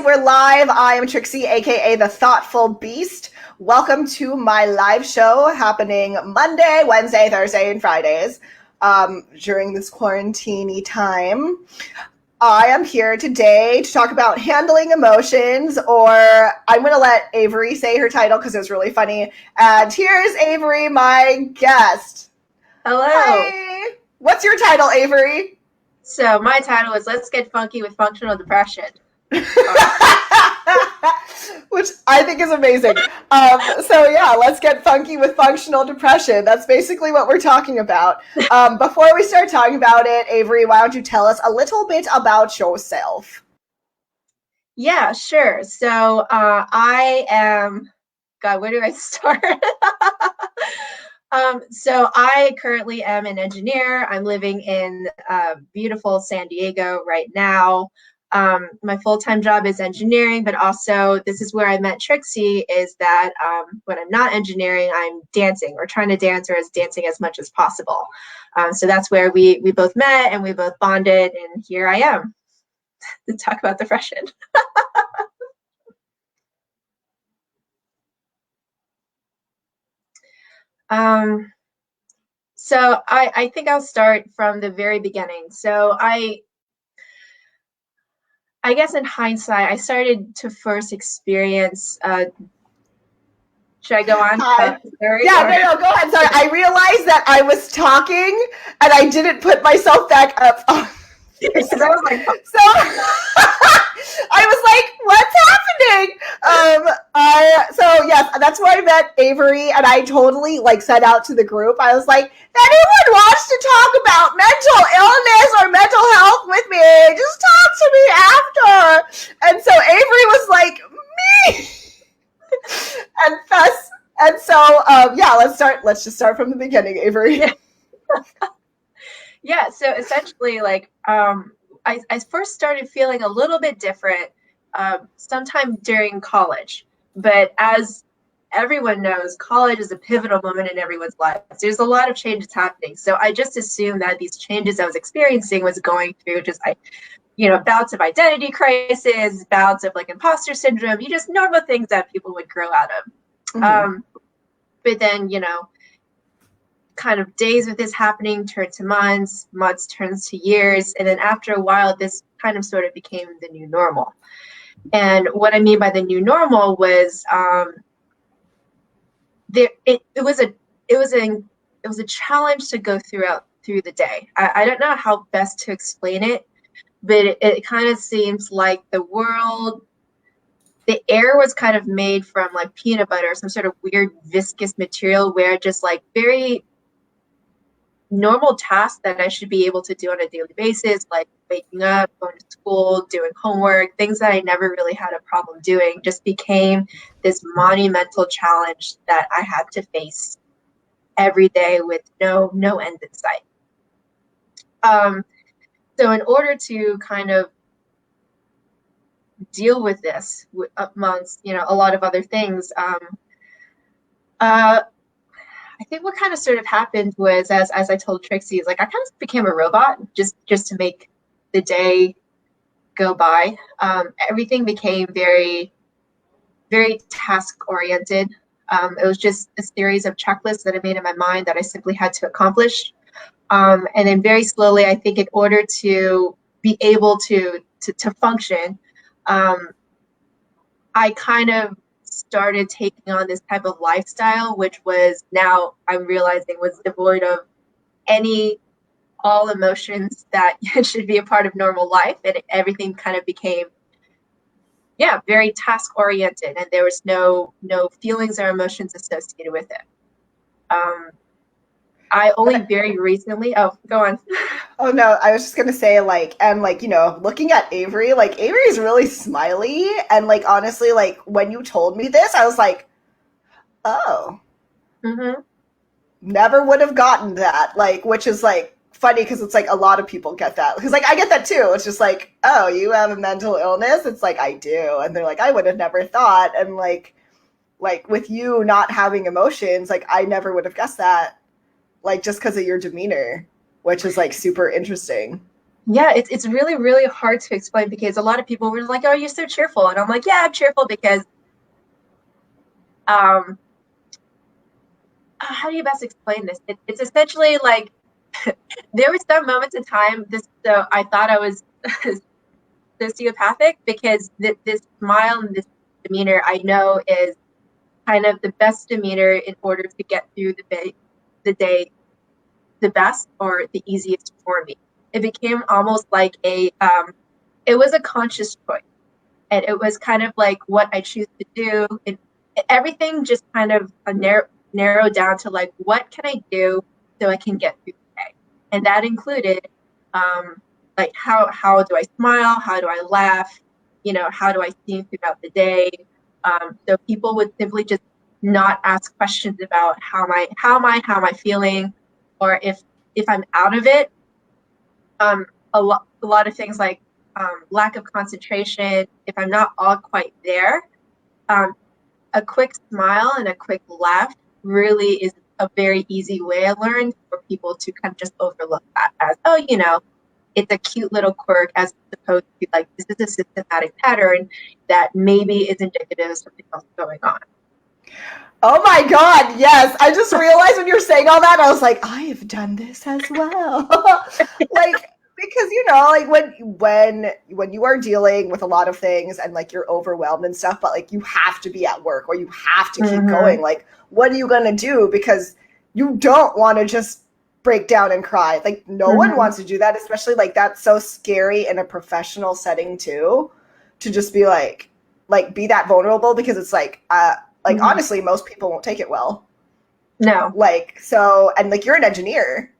we're live. I am Trixie, aka the Thoughtful Beast. Welcome to my live show happening Monday, Wednesday, Thursday, and Fridays during this quarantine time. I am here today to talk about handling emotions, or I'm going to let Averee say her title because it was really funny. And here's Averee, my guest. Hello. Hi. What's your title, Averee? So my title is Let's Get Funky with Functional Depression. Which I think is amazing. So yeah, let's get funky with functional depression. That's basically what we're talking about. Before we start talking about it, Averee, why don't you tell us a little bit about yourself? Yeah, sure. So I am, God, where do I start? So I currently am an engineer. I'm living in beautiful San Diego right now. My full-time job is engineering, but also this is where I met Trixie, is that when I'm not engineering, I'm dancing or trying to dance, or as dancing as much as possible. So that's where we both met and we both bonded, and here I am to talk about depression. So I think I'll start from the very beginning. So I guess in hindsight, I started to first experience, should I go on? No, go ahead. Sorry, I realized that I was talking and I didn't put myself back up. So I was like, what's happening? So yes, that's where I met Averee, and I totally said out to the group, I was like, anyone wants to talk about mental illness or mental health with me, just talk to me after. And so Averee was like, me. Let's just start from the beginning, Averee. Yeah, so essentially, I first started feeling a little bit different sometime during college. But as everyone knows, college is a pivotal moment in everyone's life. There's a lot of changes happening. So I just assumed that these changes I was experiencing was going through just bouts of identity crisis, bouts of imposter syndrome, just normal things that people would grow out of. Mm-hmm. But then, kind of days with this happening turned to months turns to years. And then after a while, this kind of sort of became the new normal. And what I mean by the new normal was it was a challenge to go through the day. I don't know how best to explain it, but it kind of seems like the air was kind of made from peanut butter, some sort of weird viscous material, where just very normal tasks that I should be able to do on a daily basis, like waking up, going to school, doing homework, things that I never really had a problem doing, just became this monumental challenge that I had to face every day with no end in sight. So in order to kind of deal with this amongst, a lot of other things, I think what kind of sort of happened was, as I told Trixie, is I kind of became a robot just to make the day go by. Everything became very, very task oriented. It was just a series of checklists that I made in my mind that I simply had to accomplish. And then very slowly, I think in order to be able to function, I kind of started taking on this type of lifestyle, which was, now I'm realizing, was devoid of all emotions that should be a part of normal life. And everything kind of became, very task oriented, and there was no feelings or emotions associated with it. I only very recently, go on. Oh no, I was just gonna say, looking at Averee, Averee's really smiley, and honestly, when you told me this, I was like, oh, mm-hmm. Never would have gotten that, which is funny, because it's a lot of people get that, because I get that too. It's just oh, you have a mental illness? It's I do, and they're I would have never thought. And with you not having emotions, I never would have guessed that, just because of your demeanor, which is super interesting. Yeah, it's really, really hard to explain because a lot of people were like, "Oh, you're so cheerful," and I'm like, "Yeah, I'm cheerful because um, how do you best explain this? It's essentially like there were some moments in time so I thought I was sociopathic because this smile and this demeanor I know is kind of the best demeanor in order to get through the day the best or the easiest for me. It became almost like it was a conscious choice, and it was kind of like what I choose to do, and everything just kind of narrowed down to like what can I do so I can get through the day, and that included like how do I smile, how do I laugh, how do I seem throughout the day. So people would simply just not ask questions about how am I feeling, or if I'm out of it. A lot of things like lack of concentration. If I'm not all quite there, um, a quick smile and a quick laugh really is a very easy way I learned for people to kind of just overlook that as, oh, it's a cute little quirk as opposed to like, this is a systematic pattern that maybe is indicative of something else going on. Oh my God, yes. I just realized when you're saying all that, I was like, I have done this as well. Like, because like when you are dealing with a lot of things and like you're overwhelmed and stuff, but like you have to be at work or you have to keep Mm-hmm. going. Like, what are you gonna do? Because you don't want to just break down and cry. Like, no one Mm-hmm. wants to do that, especially like that's so scary in a professional setting too, to just be like be that vulnerable because it's like Mm-hmm. honestly most people won't take it well, No. like, so, and like you're an engineer,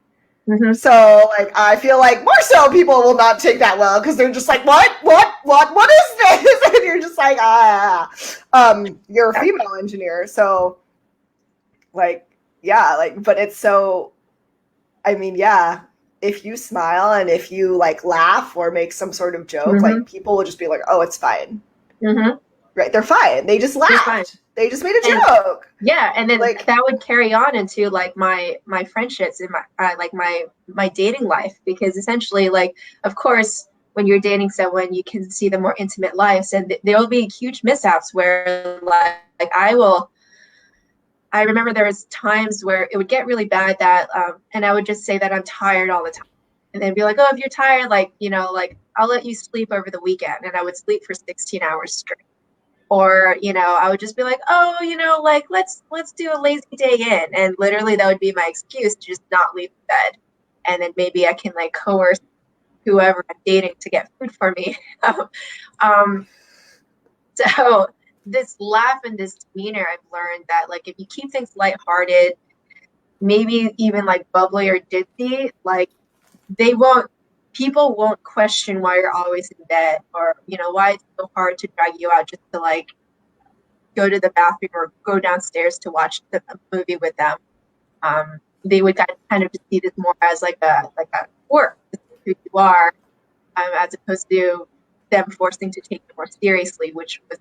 Mm-hmm. so like I feel like more so people will not take that well because they're just like what is this and you're just like you're a Exactly. female engineer, so like yeah, like, but it's so, I mean, yeah, if you smile and if you like laugh or make some sort of joke, Mm-hmm. like people will just be like, oh, it's fine, Mm-hmm. right? They're fine, they just They're fine. laughed, they just made a And joke, yeah, and then like. that would carry on into like my friendships and my dating life, because essentially, like, of course, when you're dating someone you can see the more intimate lives, and there will be huge mishaps where like I remember there was times where it would get really bad that and I would just say that I'm tired all the time, and they'd be like, oh, if you're tired, like, like, I'll let you sleep over the weekend, and I would sleep for 16 hours straight. Or I would just be like, oh, like, let's do a lazy day in, and literally that would be my excuse to just not leave bed, and then maybe I can like coerce whoever I'm dating to get food for me. um so this laugh and this demeanor, I've learned that like if you keep things lighthearted, maybe even like bubbly or ditzy, like they won't people won't question why you're always in bed, or why it's so hard to drag you out just to like go to the bathroom or go downstairs to watch the movie with them. They would kind of see this more as like a work. This is who you are, as opposed to them forcing to take it more seriously, which was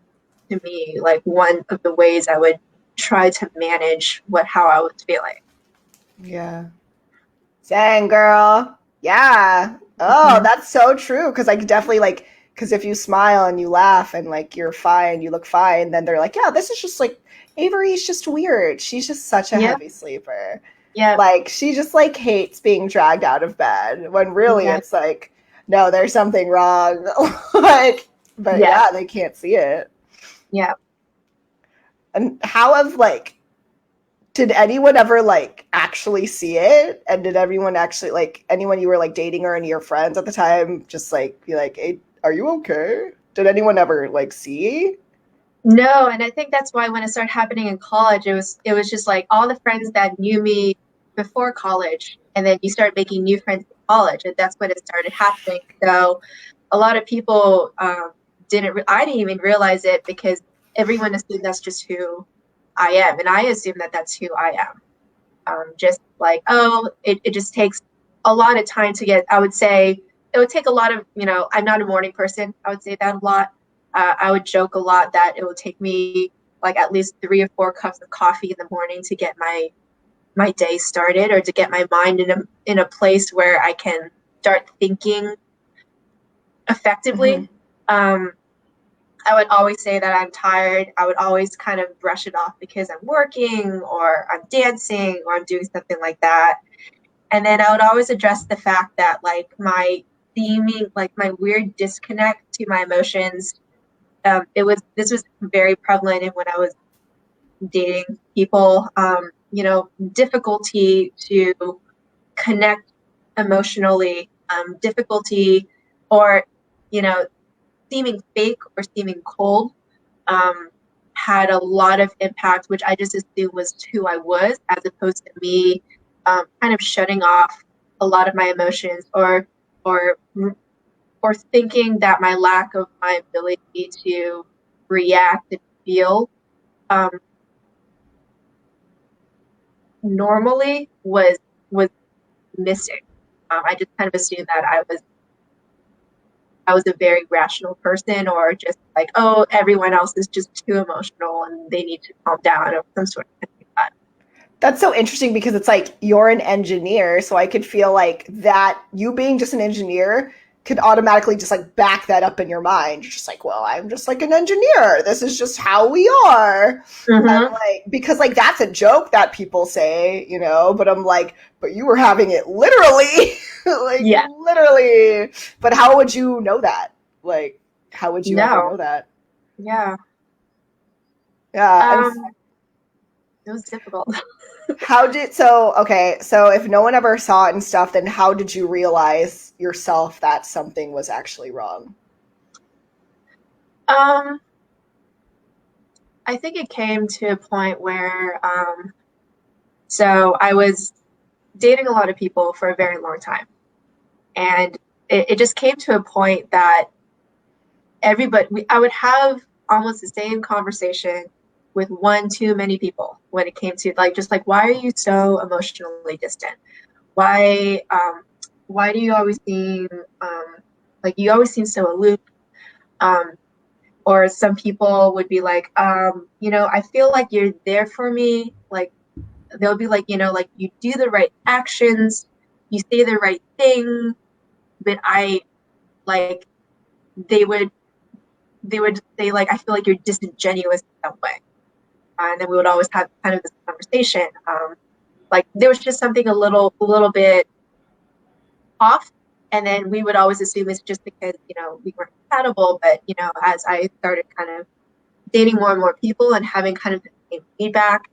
to me like one of the ways I would try to manage how I was feeling. Yeah. Dang, girl. Yeah. Oh, Mm-hmm. that's so true. Because I could definitely like, because if you smile and you laugh and like you're fine, you look fine, then they're like, yeah, this is just like Avery's just weird. She's just such a Yep. heavy sleeper. Yep. Like she just like hates being dragged out of bed. When really Exactly. it's like, no, there's something wrong. Like, but Yes. yeah, they can't see it. Yep. And how have like did anyone ever like actually see it? And did everyone actually like anyone you were like dating or any of your friends at the time just like be like, hey, are you okay? Did anyone ever like see? No, and I think that's why when it started happening in college, it was just like all the friends that knew me before college, and then you start making new friends in college, and that's when it started happening. So a lot of people I didn't even realize it because everyone assumed that's just who I am, and I assume that that's who I am. Just like, oh, it just takes a lot of time to get. I would say it would take a lot of, I'm not a morning person. I would say that a lot. I would joke a lot that it would take me like at least 3 or 4 cups of coffee in the morning to get my day started, or to get my mind in a place where I can start thinking effectively. I would always say that I'm tired. I would always kind of brush it off because I'm working or I'm dancing or I'm doing something like that. And then I would always address the fact that like my theming, like my weird disconnect to my emotions, this was very prevalent in when I was dating people. Difficulty to connect emotionally, difficulty or seeming fake or seeming cold, had a lot of impact, which I just assumed was who I was, as opposed to me kind of shutting off a lot of my emotions or or thinking that my lack of my ability to react and feel normally was missing. I just kind of assumed that I was a very rational person, or just like, oh, everyone else is just too emotional and they need to calm down, or some sort of thing like that. That's so interesting because it's like you're an engineer, so I could feel like that you being just an engineer could automatically just like back that up in your mind. You're just like, well, I'm just like an engineer. This is just how we are. And like, because like that's a joke that people say, but I'm like, but you were having it literally. Like literally. But how would you know that? Like, how would you ever know that? Yeah. Yeah. It was difficult. So if no one ever saw it and stuff, then how did you realize yourself that something was actually wrong? I think it came to a point where, so I was dating a lot of people for a very long time. And it just came to a point that I would have almost the same conversation with one too many people when it came to like, why are you so emotionally distant? Why do you always seem like you always seem so aloof? Or some people would be like, I feel like you're there for me. Like they'll be like, like you do the right actions, you say the right thing, but I like they would say like, I feel like you're disingenuous in some way. And then we would always have kind of this conversation. Like there was just something a little bit off. And then we would always assume it's just because, we weren't compatible. But, as I started kind of dating more and more people and having kind of the same feedback,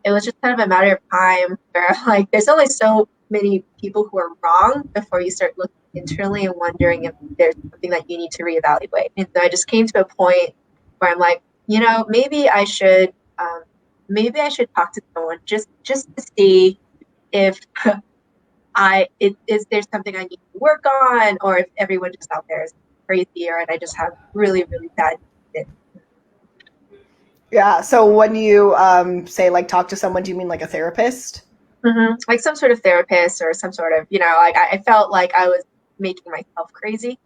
it was just kind of a matter of time where like there's only so many people who are wrong before you start looking internally and wondering if there's something that you need to reevaluate. And so I just came to a point where I'm like, maybe I should talk to someone just to see if is there something I need to work on, or if everyone just out there is crazier and I just have really, really bad fit. Yeah. So when you say like talk to someone, do you mean like a therapist? Like some sort of therapist or some sort of, like I felt like I was making myself crazy.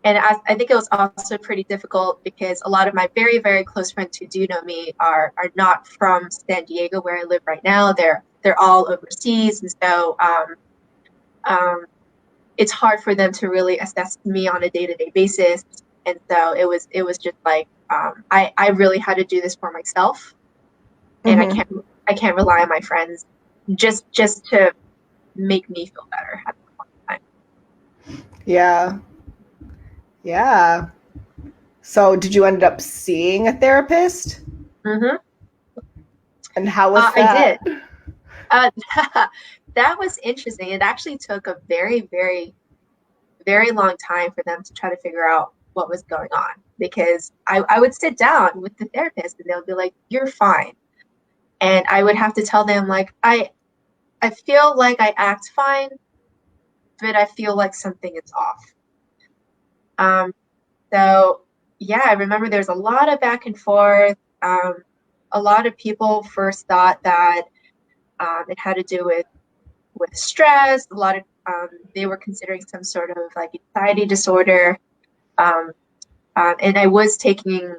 And I think it was also pretty difficult because a lot of my very, very close friends who do know me are not from San Diego, where I live right now. They're all overseas, and so it's hard for them to really assess me on a day-to-day basis. And so it was just like I really had to do this for myself, and I can't rely on my friends just to make me feel better at the time. Yeah. Yeah. So did you end up seeing a therapist? And how was that? I did. That was interesting. It actually took a very, very, very long time for them to try to figure out what was going on, because I would sit down with the therapist and they'll be like, you're fine. And I would have to tell them like, I feel like I act fine, but I feel like something is off. So yeah, I remember there's a lot of back and forth. A lot of people first thought that it had to do with stress. A lot of they were considering some sort of like anxiety disorder, and I was taking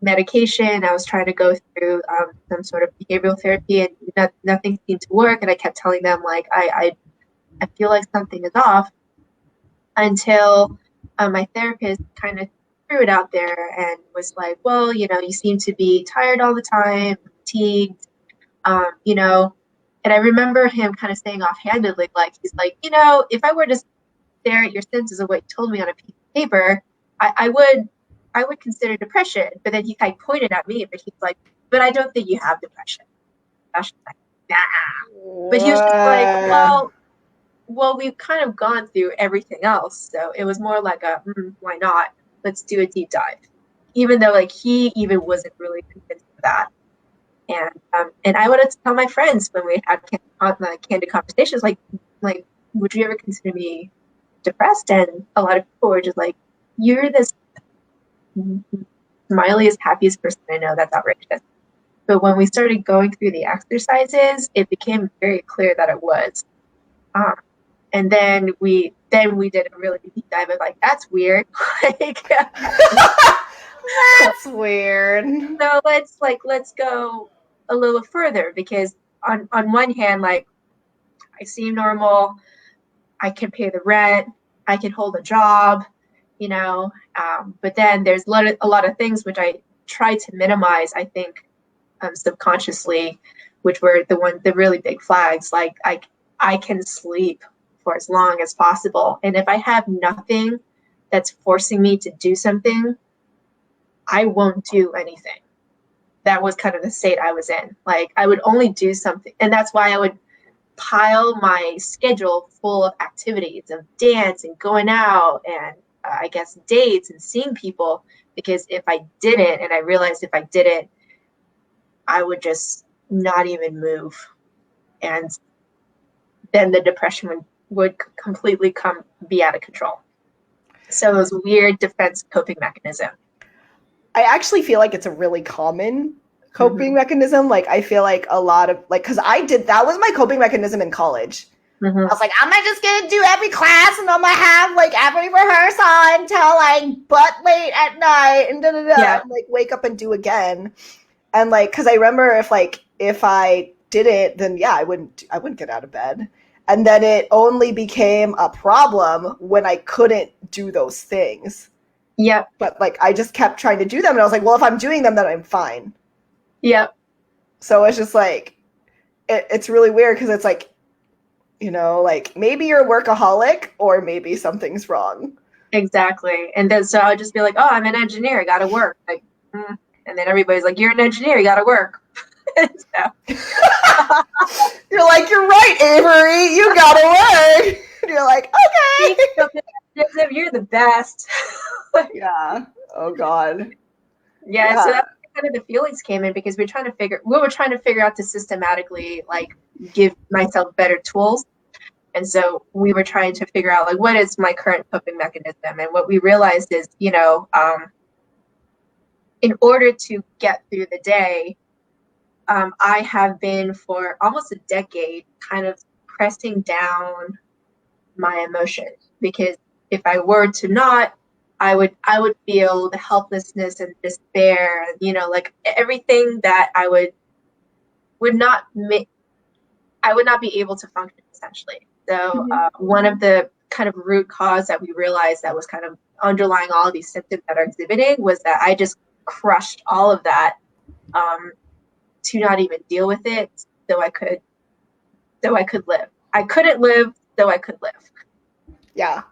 medication. I was trying to go through some sort of behavioral therapy, and nothing seemed to work. And I kept telling them like I feel like something is off. until my therapist kind of threw it out there and was like, well, you know, you seem to be tired all the time, fatigued, you know. And I remember him kind of saying offhandedly, like, he's like, you know, if I were to stare at your sentences of what you told me on a piece of paper, I would consider depression. But then he kind of pointed at me, but he's like, but I don't think you have depression. I was like, nah. But he was just like, well, we've kind of gone through everything else. So it was more like why not? Let's do a deep dive. Even though like he even wasn't really convinced of that. And I wanted to tell my friends when we had candid conversations, like, would you ever consider me depressed? And a lot of people were just like, you're this smiliest, happiest person I know. That's outrageous. But when we started going through the exercises, it became very clear that it was. And then we did a really deep dive of like, that's weird. Like, that's weird. So let's go a little further, because on one hand, like, I seem normal, I can pay the rent, I can hold a job, you know, but then there's a lot of things which I try to minimize, I think, subconsciously, which were the really big flags. Like I can sleep for as long as possible, and if I have nothing that's forcing me to do something, I won't do anything. That was kind of the state I was in. Like, I would only do something, and that's why I would pile my schedule full of activities, of dance and going out and I guess dates and seeing people, because if I didn't, and I realized if I didn't, I would just not even move, and then the depression would completely be out of control. So it was a weird defense coping mechanism. I actually feel like it's a really common coping mechanism. Like, I feel like a lot of, like, because that was my coping mechanism in college. I was like, I'm not just gonna do every class and I'm gonna have like every rehearsal until like butt late at night and and like wake up and do again. And like, because I remember if I did it, then I wouldn't get out of bed. And then it only became a problem when I couldn't do those things. Yeah. But like, I just kept trying to do them, and I was like, well, if I'm doing them, then I'm fine. Yep. So it's just like, it's really weird, because it's like, you know, like, maybe you're a workaholic or maybe something's wrong. Exactly. And then so I would just be like, oh, I'm an engineer, I gotta work. Like, and then everybody's like, you're an engineer, you gotta work. So. You're like, you're right, Averee, you gotta work. And you're like, okay. You're the best. Yeah. Oh God. Yeah. So that's kind of the feelings came in, because we were trying to figure out to systematically like give myself better tools. And so we were trying to figure out like, what is my current coping mechanism? And what we realized is, you know, in order to get through the day, I have been for almost a decade kind of pressing down my emotions, because if I were to not, I would feel the helplessness and despair, you know, like everything that I would not be able to function, essentially. So one of the kind of root cause that we realized that was kind of underlying all of these symptoms that are exhibiting was that I just crushed all of that to not even deal with it, so I could live. I couldn't live, so I could live. Yeah,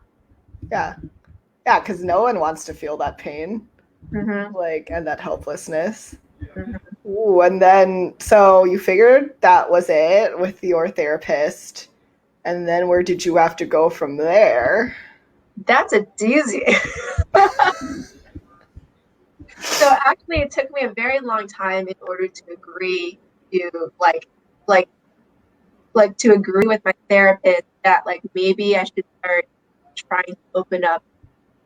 because no one wants to feel that pain, like, and that helplessness. Ooh, and then, so you figured that was it with your therapist, and then where did you have to go from there? That's a doozy. So actually, it took me a very long time in order to agree to to agree with my therapist that like maybe I should start trying to open up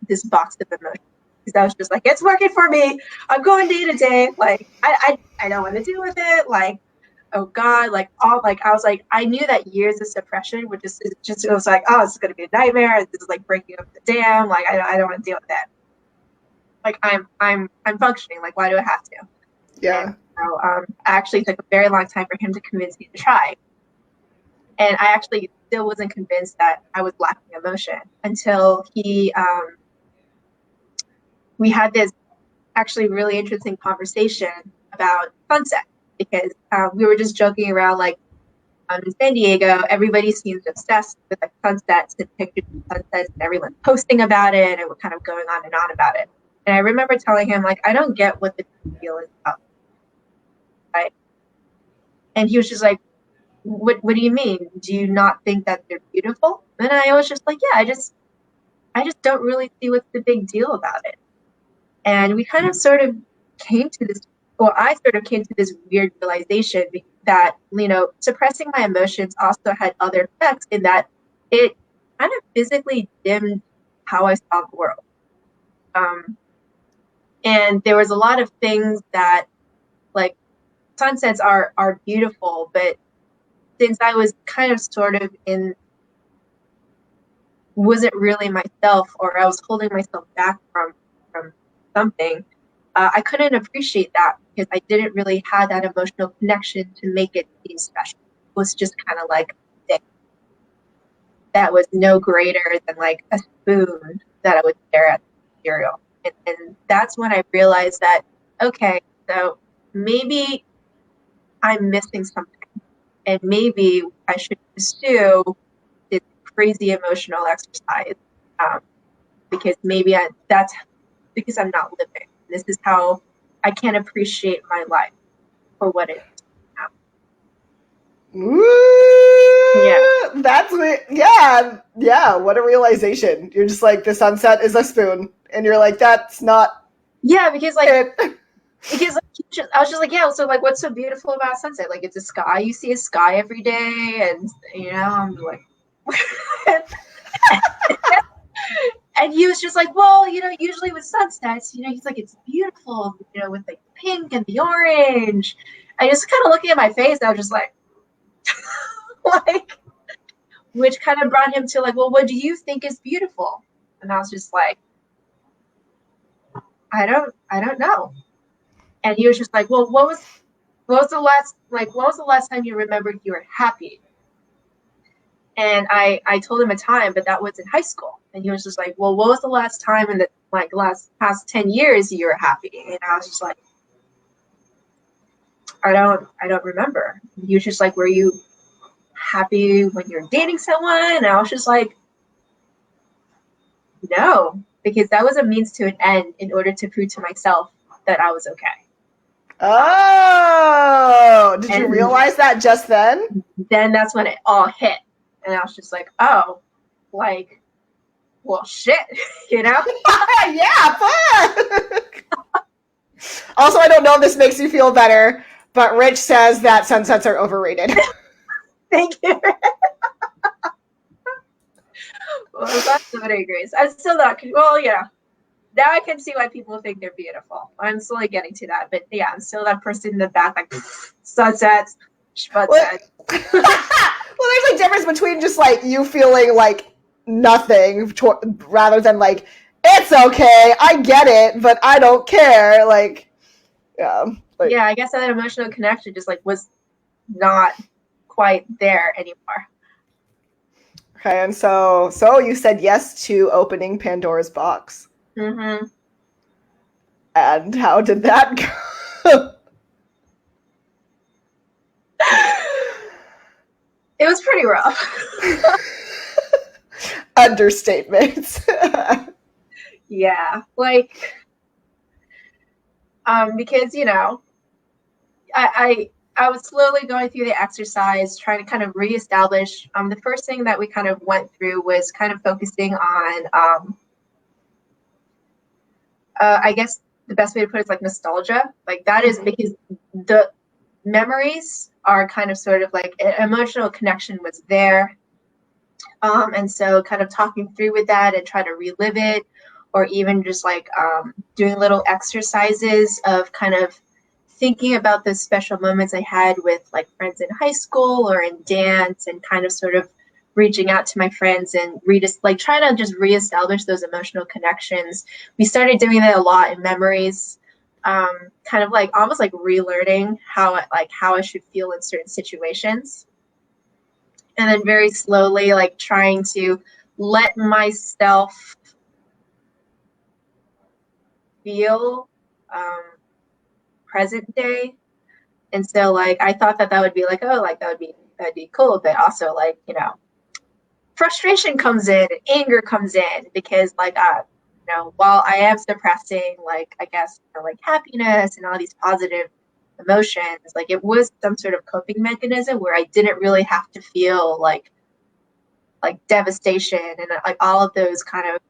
this box of emotions, because I was just like, it's working for me, I'm going day to day, like I don't want to deal with it, like, oh God, like all, like I was like, I knew that years of suppression would just it was like, oh, this is gonna be a nightmare, this is like breaking up the dam, like I don't want to deal with that, like I'm functioning, like why do I have to? Yeah. And so, actually took a very long time for him to convince me to try. And I actually still wasn't convinced that I was lacking emotion until we had this actually really interesting conversation about sunset, because we were just joking around, like, in San Diego, everybody seems obsessed with like sunsets and pictures of sunsets, and everyone's posting about it, and we're kind of going on and on about it. And I remember telling him, like, I don't get what the deal is about, right? And he was just like, what do you mean? Do you not think that they're beautiful? And I was just like, yeah, I just don't really see what's the big deal about it. And we kind of sort of came to this, or I sort of came to this weird realization that, you know, suppressing my emotions also had other effects, in that it kind of physically dimmed how I saw the world. And there was a lot of things that, like, sunsets are beautiful, but since I was kind of sort of wasn't really myself, or I was holding myself back from something, I couldn't appreciate that, because I didn't really have that emotional connection to make it seem special. It was just kind of like a thing that was no greater than like a spoon that I would stare at the cereal. And that's when I realized that, okay, so maybe I'm missing something, and maybe I should pursue this crazy emotional exercise, because maybe that's because I'm not living. This is how I can appreciate my life for what it is now. Ooh, Yeah. that's what, yeah, what a realization. You're just like, the sunset is a spoon, and you're like, that's not Yeah, because like it. because like, I was just like, yeah, so like, what's so beautiful about sunset? Like, it's a sky. You see a sky every day, and you know, I'm like, and he was just like, well, you know, usually with sunsets, you know, he's like, it's beautiful, you know, with like the pink and the orange. I just kind of looking at my face, I was just like, like, which kind of brought him to like, well, what do you think is beautiful? And I was just like, I don't know. And he was just like, well, what was the last time you remembered you were happy? And I told him a time, but that was in high school. And he was just like, well, what was the last time in the like past 10 years you were happy? And I was just like, I don't remember. And he was just like, were you happy when you're dating someone? And I was just like, no, because that was a means to an end in order to prove to myself that I was okay. Oh, did you realize that just then? Then that's when it all hit. And I was just like, oh, like, well, shit, you know? Yeah, fuck. Also, I don't know if this makes you feel better, but Rich says that sunsets are overrated. Thank you. Well, I'm glad somebody agrees. I'm still not, well, yeah. Now I can see why people think they're beautiful. I'm slowly getting to that. But yeah, I'm still that person in the back, like, sunsets, schmutsets. Well, there's a difference between just like you feeling like nothing rather than like, it's okay, I get it, but I don't care. Like, yeah. Like, yeah, I guess that emotional connection just like was not quite there anymore. Okay, and so you said yes to opening Pandora's box. Mm-hmm. And how did that go? It was pretty rough. Understatement. Yeah, like, because, you know, I was slowly going through the exercise, trying to kind of reestablish. The first thing that we kind of went through was kind of focusing on, I guess the best way to put it is like nostalgia. Like, that is because the memories are kind of sort of like an emotional connection was there. And so kind of talking through with that and try to relive it, or even just like doing little exercises of kind of thinking about those special moments I had with like friends in high school or in dance, and kind of sort of reaching out to my friends and like trying to just reestablish those emotional connections. We started doing that a lot in memories, kind of like almost like relearning how I should feel in certain situations. and then very slowly like trying to let myself feel present day. And so like I thought that would be like, oh, like that'd be cool, but also like, you know, frustration comes in, anger comes in, because like you know, while I am suppressing like I guess, you know, like happiness and all these positive emotions, like it was some sort of coping mechanism where I didn't really have to feel like devastation and like all of those kind of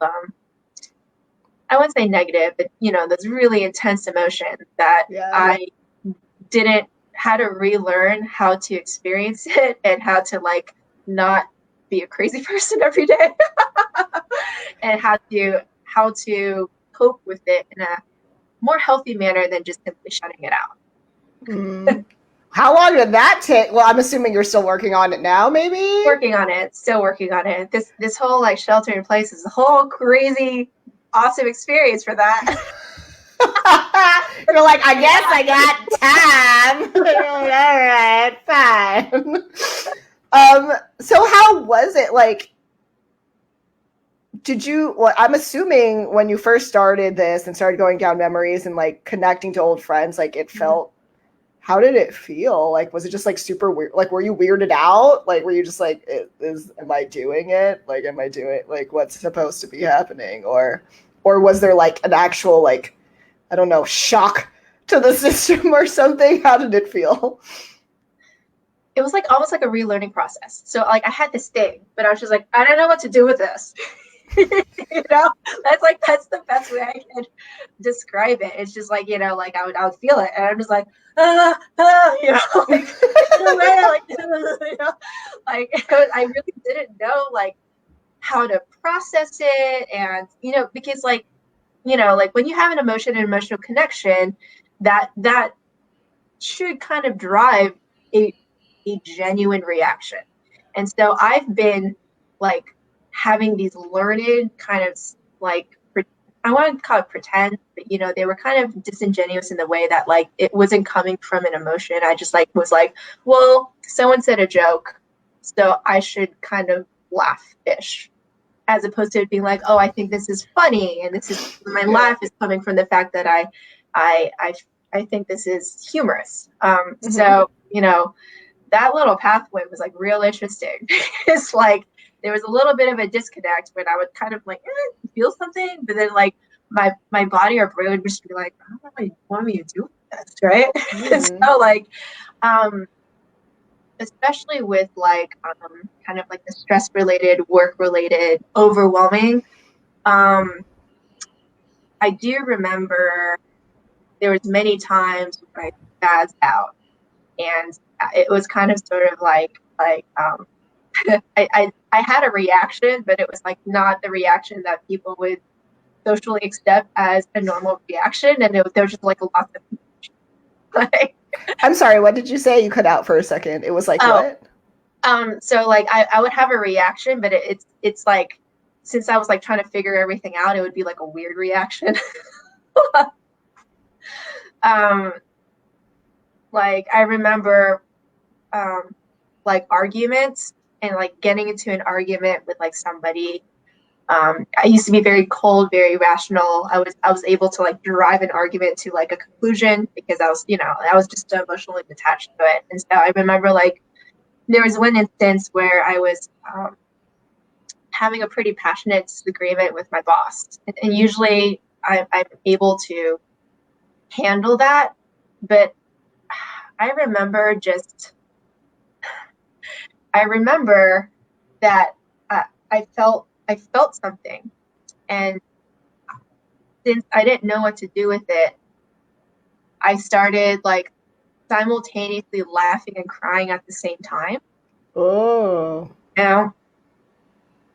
I wouldn't say negative, but you know, those really intense emotions that I didn't how to relearn how to experience it and how to like not be a crazy person every day and how to cope with it in a more healthy manner than just simply shutting it out. Mm. How long did that take? Well, I'm assuming you're still working on it now, maybe? Working on it, still working on it. This whole like shelter in place is a whole crazy, awesome experience for that. You're like, I guess I got time. All right, fine. So how was it? Like, did you, well, I'm assuming when you first started this and started going down memories and like connecting to old friends, like it felt, how did it feel? Like, was it just like super weird? Like, were you weirded out? Like, were you just like, am I doing it? Like, am I doing, like, what's supposed to be happening? Or was there like an actual, like, I don't know, shock to the system or something? How did it feel? It was like almost like a relearning process. So like I had this thing, but I was just like, I don't know what to do with this. You know, that's the best way I can describe it. It's just like, you know, like I would feel it, and I'm just like, you know, like, you know, like I really didn't know like how to process it, and you know, because like, you know, like when you have an emotion and emotional connection, that should kind of drive a genuine reaction. And so I've been like having these learned kind of like, I want to call it pretend, but you know, they were kind of disingenuous in the way that like it wasn't coming from an emotion. I just like was like, well, someone said a joke, so I should kind of laugh-ish, as opposed to it being like, oh, I think this is funny, and this is my laugh is coming from the fact that I think this is humorous. So you know, that little pathway was like real interesting. It's like there was a little bit of a disconnect when I would kind of like feel something, but then like my body or brain would just be like, I don't know what you want me to do with this, right? So like especially with like kind of like the stress related, work related, overwhelming, I do remember there was many times when I spazzed out, and it was kind of sort of like I had a reaction, but it was like not the reaction that people would socially accept as a normal reaction, and there was just like a lot of like, I'm sorry, what did you say? You cut out for a second. It was like what? So like I would have a reaction, but it's like, since I was like trying to figure everything out, it would be like a weird reaction. Like I remember like arguments and like getting into an argument with like somebody. I used to be very cold, very rational. I was able to like derive an argument to like a conclusion because I was, you know, I was just emotionally attached to it. And so I remember like there was one instance where I was having a pretty passionate disagreement with my boss, and usually I'm able to handle that, but I remember that I felt something, and since I didn't know what to do with it, I started like simultaneously laughing and crying at the same time. Oh. You know?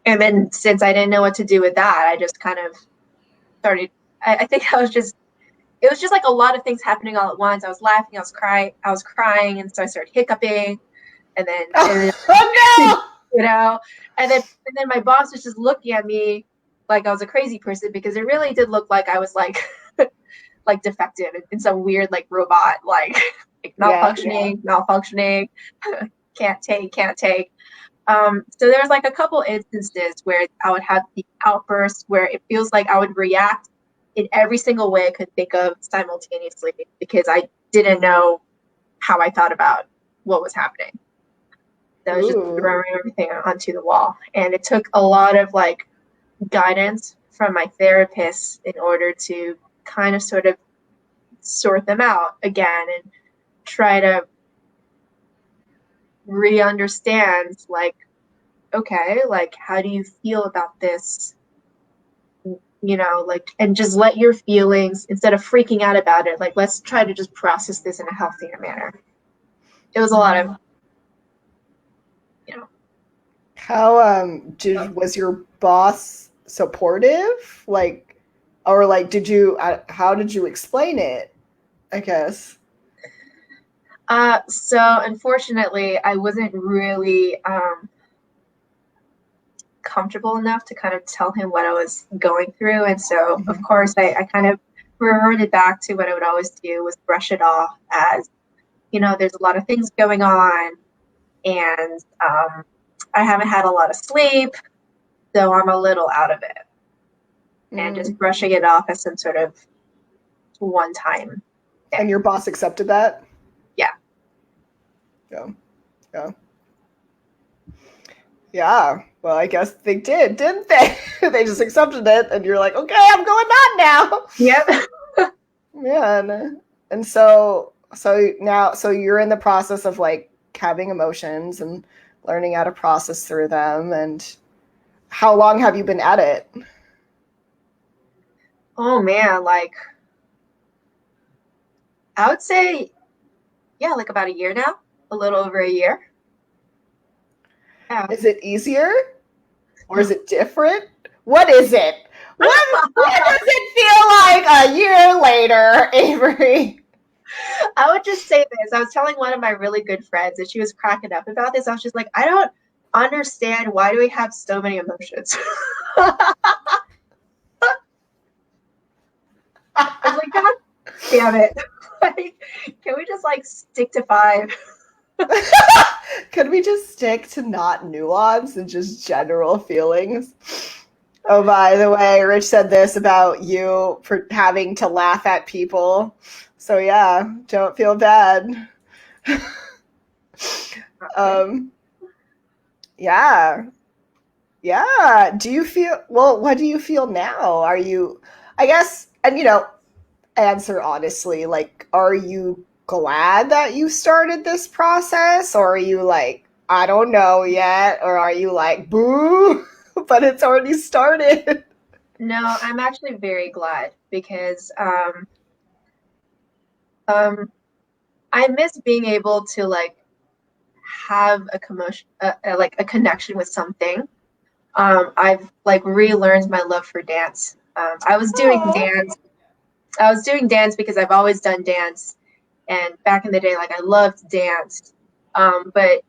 And then since I didn't know what to do with that, I just kind of started, I think it was just like a lot of things happening all at once. I was laughing, I was crying, and so I started hiccuping, and then oh no! You know, and then my boss was just looking at me like I was a crazy person, because it really did look like I was like like defective in some weird like robot, like malfunctioning, can't take. So there's like a couple instances where I would have the outbursts where it feels like I would react in every single way I could think of simultaneously because I didn't know how I thought about what was happening. So I was just Ooh. throwing everything onto the wall. And it took a lot of like guidance from my therapist in order to kind of sort of sort them out again and try to re-understand like, okay, like how do you feel about this? You know, like, and just let your feelings, instead of freaking out about it, like let's try to just process this in a healthier manner. It was a lot of, you know. How was your boss supportive? Like, or like did you how did you explain it? I guess. So unfortunately, I wasn't really comfortable enough to kind of tell him what I was going through. And so, of course, I kind of reverted back to what I would always do was brush it off as, you know, there's a lot of things going on and I haven't had a lot of sleep, so I'm a little out of it. And just brushing it off as some sort of one time thing. And your boss accepted that? Yeah. Yeah. Yeah. Yeah. Well, I guess they did, didn't they? They just accepted it, and you're like, okay, I'm going on now. Yep. Yeah. And so now, so you're in the process of like having emotions and learning how to process through them. And how long have you been at it? Oh man, like I would say, yeah, like about a year now, a little over a year. Yeah. Is it easier or is it different? What is it? What does it feel like a year later, Averee? I would just say this. I was telling one of my really good friends and she was cracking up about this. I was just like, I don't understand why do we have so many emotions? I was like, God damn it. Like, can we just like stick to 5? Could we just stick to not nuance and just general feelings? Oh, by the way, Rich said this about you for having to laugh at people. So yeah, don't feel bad. um, yeah, yeah. Do you feel well? What do you feel now? Are you? I guess, and answer honestly. Like, are you glad that you started this process, or are you like, I don't know yet, or are you like, boo? But it's already started. No, I'm actually very glad because I miss being able to like have a commotion, like a connection with something. I've like relearned my love for dance. I was doing Aww. dance. I was doing dance because I've always done dance, and back in the day, like I loved dance. But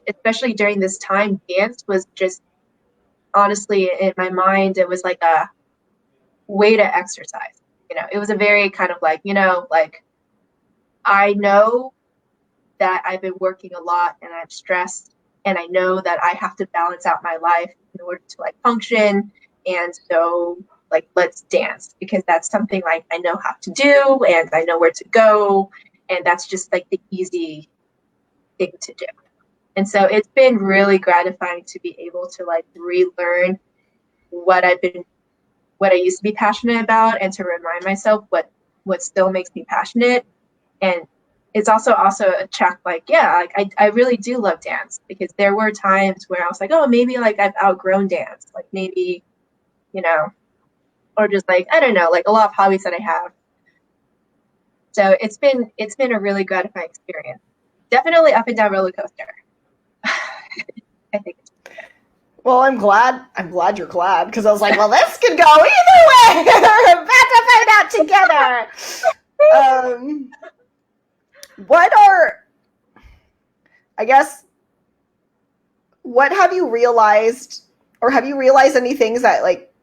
especially during this time, dance was just honestly in my mind, it was like a way to exercise. It was a very kind of like like I know that I've been working a lot and I'm stressed and I know that I have to balance out my life in order to like function. And so like let's dance because that's something like I know how to do and I know where to go. And that's just like the easy thing to do. And so it's been really gratifying to be able to like relearn what I used to be passionate about and to remind myself what still makes me passionate. And it's also a check like, yeah, like I really do love dance because there were times where I was like, oh, maybe like I've outgrown dance, like maybe, or just like, I don't know, like a lot of hobbies that I have. So it's been a really gratifying experience. Definitely up and down roller coaster. I think it's Well, I'm glad you're glad because I was like, well, this could go either way. We're about to find out together. What are, I guess, what have you realized, or have you realized any things that like,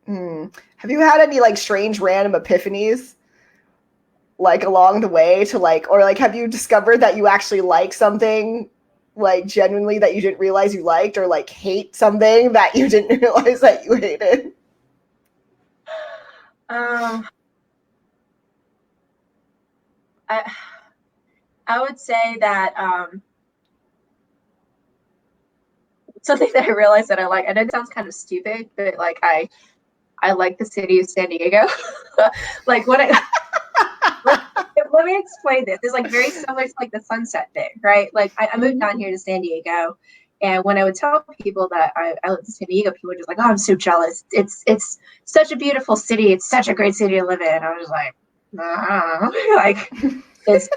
have you had any like strange random epiphanies like along the way to like, or like have you discovered that you actually like something like genuinely that you didn't realize you liked, or like hate something that you didn't realize that you hated? I would say that something that I realized that I like, I know it sounds kind of stupid, but like I like the city of San Diego. Like what let me explain this. It's like very similar to like the sunset thing, right? Like I moved down here to San Diego, and when I would tell people that I lived in San Diego, people were just like, "Oh, I'm so jealous. It's such a beautiful city. It's such a great city to live in." I was like, nah. Like it's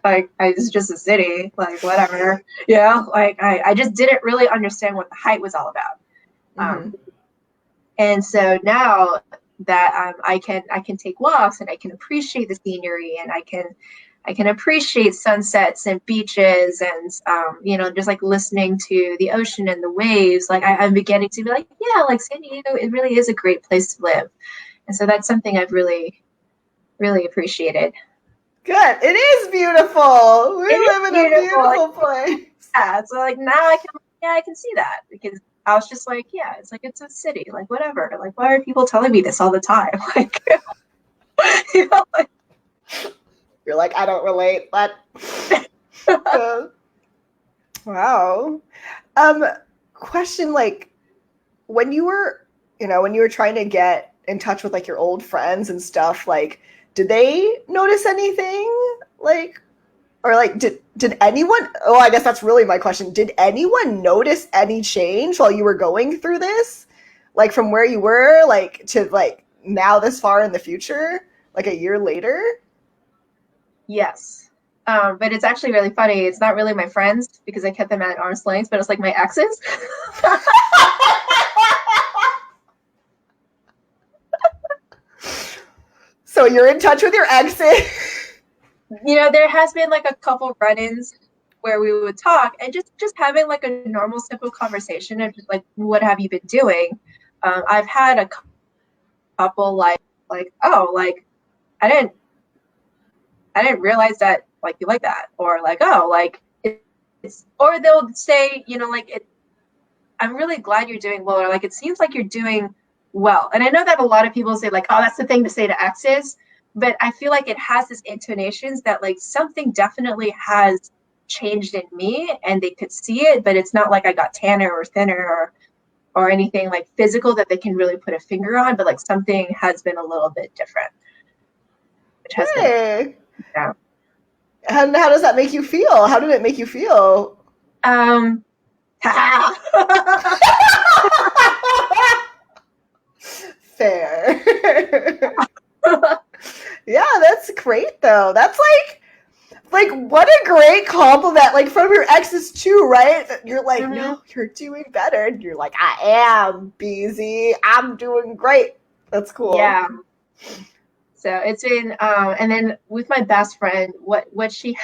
like it's just a city, like whatever. You know, like I just didn't really understand what the hype was all about. And so now that I can take walks and I can appreciate the scenery, and I can appreciate sunsets and beaches, and you know, just like listening to the ocean and the waves. Like I'm beginning to be like, yeah, like San Diego, it really is a great place to live. And so that's something I've really, really appreciated. Good. It is beautiful. We live in a beautiful place. Yeah. So like now I can see that, because I was just like, yeah, it's like, it's a city, like whatever. Like, why are people telling me this all the time? Like, you know, like, you're like, I don't relate, but wow. Question, like, when you were trying to get in touch with like your old friends and stuff, like, did they notice anything? Like, or like, did anyone, oh, I guess that's really my question. Did anyone notice any change while you were going through this? Like from where you were, like to like now this far in the future, like a year later? Yes. But it's actually really funny. It's not really my friends, because I kept them at arm's length, but it's like my exes. So you're in touch with your exes? You know, there has been like a couple run-ins where we would talk and just having like a normal, simple conversation of just like, what have you been doing? I've had a couple like, oh, like I didn't realize that like you like that, or like, oh, like it's, or they'll say, you know, like I'm really glad you're doing well, or like it seems like you're doing well. And I know that a lot of people say like, oh, that's the thing to say to exes, but I feel like it has this intonations that like something definitely has changed in me, and they could see it, but it's not like I got tanner or thinner or anything like physical that they can really put a finger on, but like something has been a little bit different, which has been, yeah. And how does that make you feel? How did it make you feel? Fair. Yeah, that's great though. That's like what a great compliment, like from your exes too, right? You're like, mm-hmm. No, you're doing better. And you're like, I am, BZ. I'm doing great. That's cool. Yeah. So it's been, and then with my best friend, what she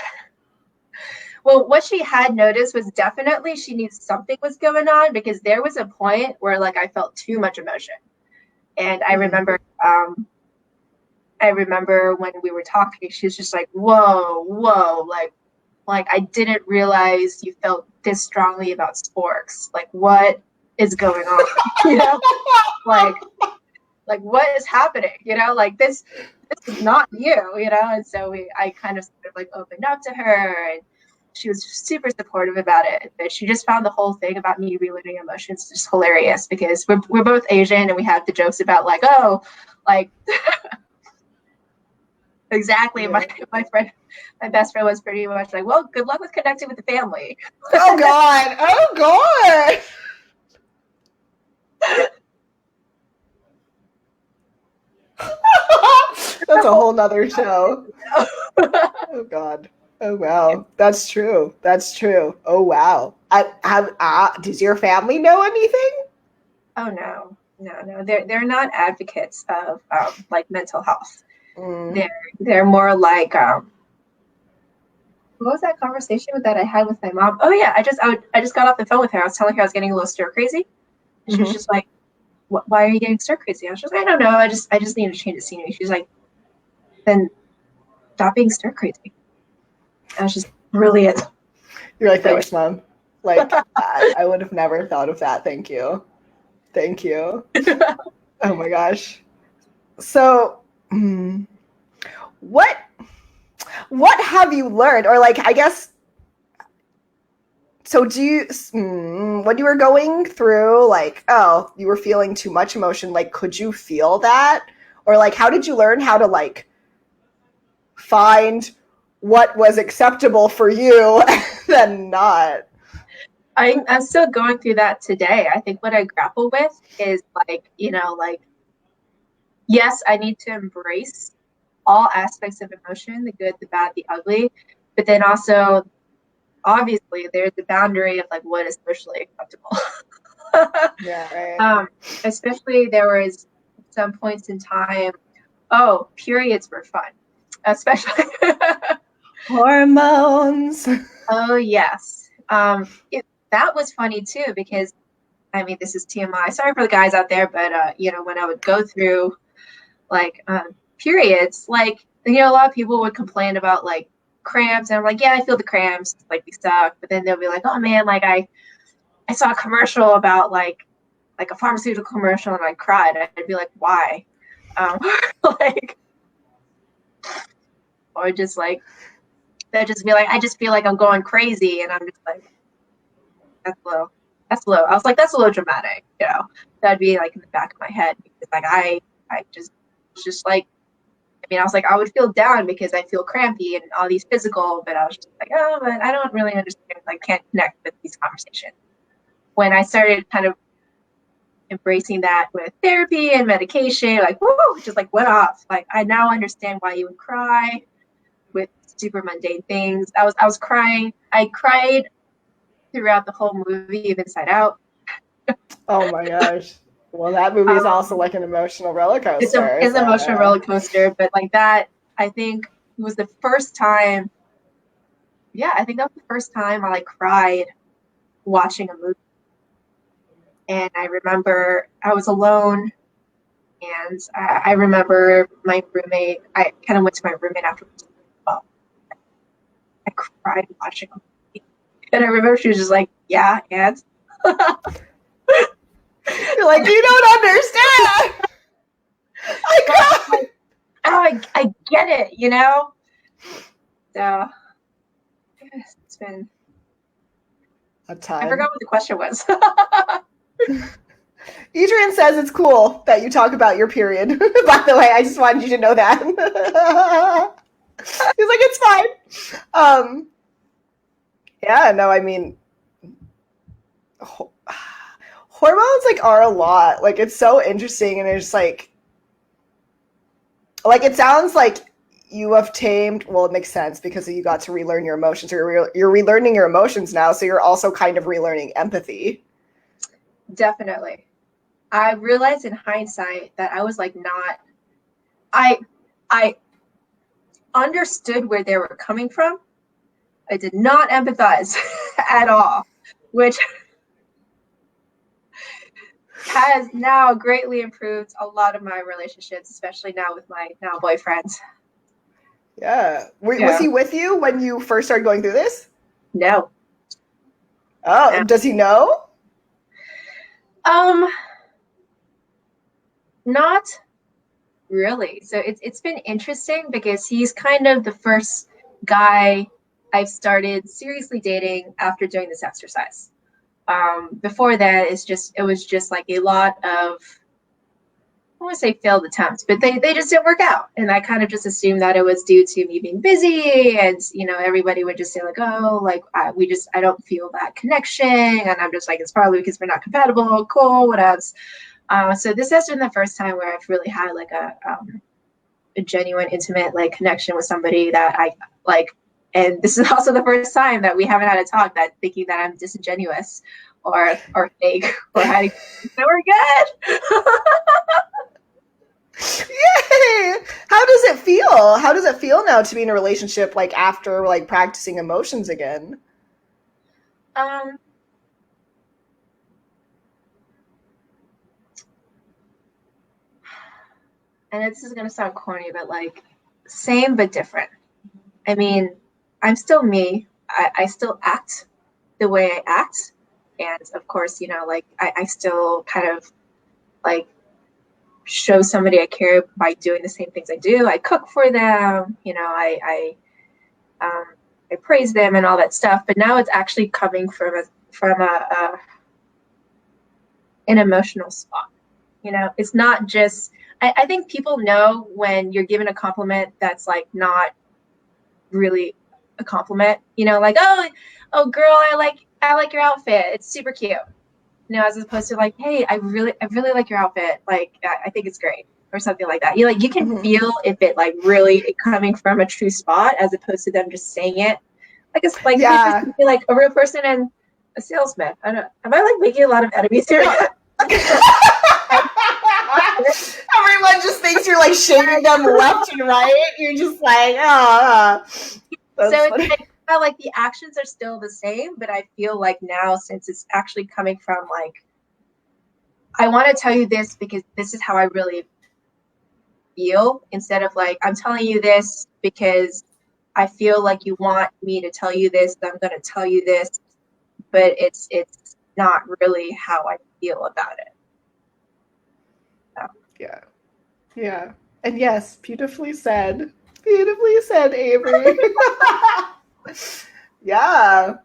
had noticed was definitely she knew something was going on, because there was a point where like I felt too much emotion. And I remember, when we were talking, she was just like, whoa, like I didn't realize you felt this strongly about sporks. Like, what is going on? You know, like what is happening? You know, like this is not you, you know? And so I kind of sort of like opened up to her, and she was super supportive about it. But she just found the whole thing about me reliving emotions just hilarious, because we're both Asian, and we have the jokes about like, oh, like exactly. Yeah. My best friend was pretty much like, well, good luck with connecting with the family. Oh God. Oh God. That's a whole nother show. Oh God. Oh wow. That's true. Oh wow. Does your family know anything? Oh no. They're not advocates of like mental health. They're more like what was that conversation that I had with my mom? Oh yeah, I just got off the phone with her. I was telling her I was getting a little stir crazy. She was just like, why are you getting stir crazy? I was just like, I don't know. I just need to change the scenery. She's like, then stop being stir crazy. I was just brilliant. You're like, thanks, Mom. Like, I would have never thought of that. Thank you. Thank you. Oh my gosh. So, what have you learned? Or like, I guess, so do you, when you were going through, like, oh, you were feeling too much emotion, like, could you feel that? Or like, how did you learn how to like find what was acceptable for you and not? I'm still going through that today. I think what I grapple with is like, like, yes, I need to embrace all aspects of emotion, the good, the bad, the ugly, but then also, obviously, there's the boundary of like what is socially acceptable. Yeah, right. Especially there was some points in time, periods were fun, especially. Hormones. Oh, yes. That was funny too, because I mean, this is TMI. Sorry for the guys out there, but when I would go through like periods, like a lot of people would complain about like cramps, and I'm like, yeah, I feel the cramps, like they suck. But then they'll be like, oh man, like I saw a commercial about like a pharmaceutical commercial, and I cried. I'd be like, why? Like, or just like they'd just be like, I just feel like I'm going crazy, and I'm just like, that's low. That's low. I was like, that's a little dramatic, That'd be like in the back of my head, because like I just like, I mean, I was like, I would feel down because I feel crampy and all these physical, but I was just like, oh, but I don't really understand. I can't connect with these conversations. When I started kind of embracing that with therapy and medication, like, whoo, just like went off. Like, I now understand why you would cry with super mundane things. I was crying. I cried throughout the whole movie of Inside Out. Oh my gosh. Well, that movie is also like an emotional roller coaster. It's an emotional roller coaster, but like that, I think it was the first time. Yeah, I think that was the first time I like cried watching a movie. And I remember I was alone, and I remember my roommate. I kind of went to my roommate afterwards. Oh, I cried watching a movie, and I remember she was just like, "Yeah, and." You're like, you don't understand. I cried. Like, oh, I get it, So it's been a time. I forgot what the question was. Adrian says it's cool that you talk about your period. By the way, I just wanted you to know that. He's like, it's fine. Yeah, no, I mean, hormones like are a lot. Like, it's so interesting, and it's like it sounds like you have tamed. Well, it makes sense because you got to relearn your emotions. You're relearning your emotions now, so you're also kind of relearning empathy. Definitely. I realized in hindsight that I was like I understood where they were coming from. I did not empathize at all, which has now greatly improved a lot of my relationships, especially now with my now boyfriend. Yeah. Was he with you when you first started going through this? No. Oh, no. Does he know? Not really. So it's been interesting because he's kind of the first guy I've started seriously dating after doing this exercise. Before that, it was just like a lot of, I want to say failed attempts, but they just didn't work out. And I kind of just assumed that it was due to me being busy, and everybody would just say like, oh, like I don't feel that connection, and I'm just like, it's probably because we're not compatible. Cool, what else? So this has been the first time where I've really had like a genuine, intimate like connection with somebody that I like. And this is also the first time that we haven't had a talk that thinking that I'm disingenuous or fake or hiding. So we're good. Yay! How does it feel? How does it feel now to be in a relationship like after like practicing emotions again? And this is gonna sound corny, but like same but different. I mean, I'm still me. I still act the way I act. And of course, you know, like I still kind of like show somebody I care by doing the same things I do. I cook for them, you know, I praise them and all that stuff. But now it's actually coming from an emotional spot. You know, it's not just, I think people know when you're given a compliment that's like not really a compliment, you know, like, oh girl, I like your outfit. It's super cute. You know, as opposed to like, hey, I really like your outfit. Like, I think it's great, or something like that. You can feel if it like really coming from a true spot, as opposed to them just saying it. Like it's like, yeah, like a real person and a salesman. I don't. Am I like making a lot of enemies here? Everyone just thinks you're like shading them left and right. You're just like, oh. So it's like the actions are still the same, but I feel like now, since it's actually coming from like, I want to tell you this because this is how I really feel, instead of like, I'm telling you this because I feel like you want me to tell you this, I'm going to tell you this, but it's not really how I feel about it. So. Yeah. And yes, beautifully said, Averee. Yeah.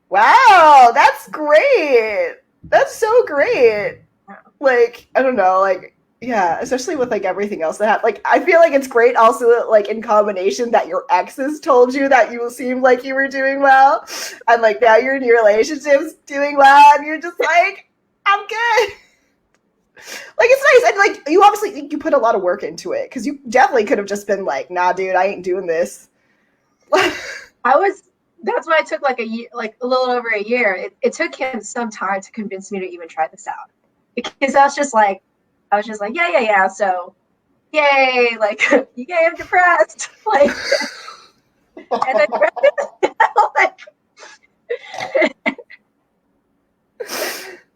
Wow, that's great. That's so great. Like, I don't know, like, yeah, especially with like everything else that like, I feel like it's great also like in combination that your exes told you that you seemed like you were doing well, and like now you're in your relationships doing well, and you're just like, I'm good. Like, it's nice, and like you obviously you put a lot of work into it, because you definitely could have just been like, nah, dude, I ain't doing this. That's why it took like a year, like a little over a year. It took him some time to convince me to even try this out, because I was just like, yeah. So, yay, like, yay, I'm depressed. Like, and then, like,